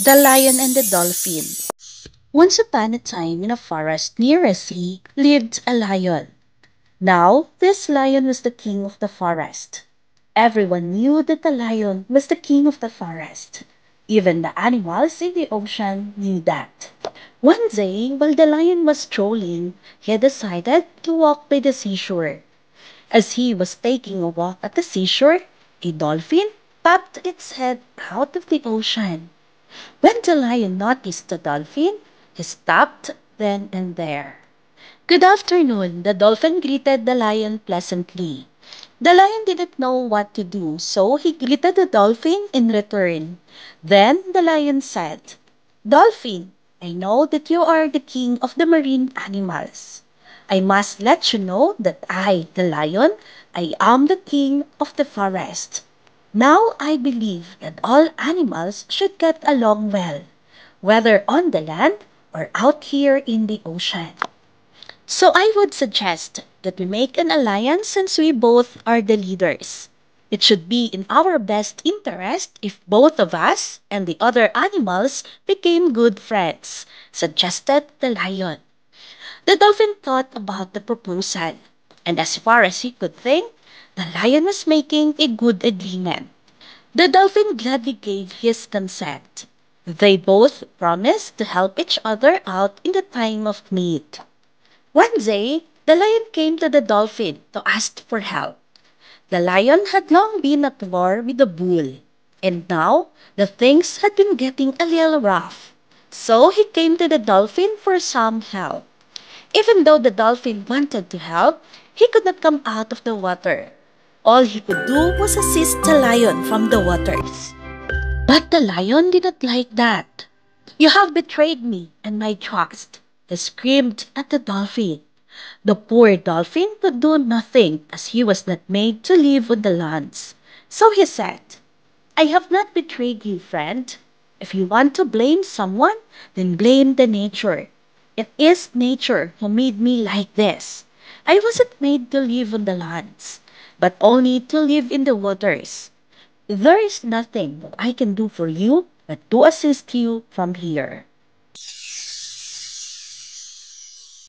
The Lion and the Dolphin. Once upon a time in a forest near a sea lived a lion. Now, this lion was the king of the forest. Everyone knew that the lion was the king of the forest. Even the animals in the ocean knew that. One day, while the lion was strolling, he decided to walk by the seashore. As he was taking a walk at the seashore, a dolphin popped its head out of the ocean. When the lion noticed the dolphin, he stopped then and there. "Good afternoon," the dolphin greeted the lion pleasantly. The lion didn't know what to do, so he greeted the dolphin in return. Then the lion said, "Dolphin, I know that you are the king of the marine animals. I must let you know that I, the lion, I am the king of the forest. Now I believe that all animals should get along well, whether on the land or out here in the ocean. So I would suggest that we make an alliance since we both are the leaders. It should be in our best interest if both of us and the other animals became good friends," suggested the lion. The dolphin thought about the proposal, and as far as he could think, the lion was making a good agreement. The dolphin gladly gave his consent. They both promised to help each other out in the time of need. One day, the lion came to the dolphin to ask for help. The lion had long been at war with the bull, and now the things had been getting a little rough. So he came to the dolphin for some help. Even though the dolphin wanted to help, he could not come out of the water. All he could do was assist the lion from the waters. But the lion did not like that. "You have betrayed me and my trust," he screamed at the dolphin. The poor dolphin could do nothing as he was not made to live on the lands. So he said, "I have not betrayed you, friend. If you want to blame someone, then blame the nature. It is nature who made me like this. I wasn't made to live on the lands, but only to live in the waters. There is nothing that I can do for you but to assist you from here."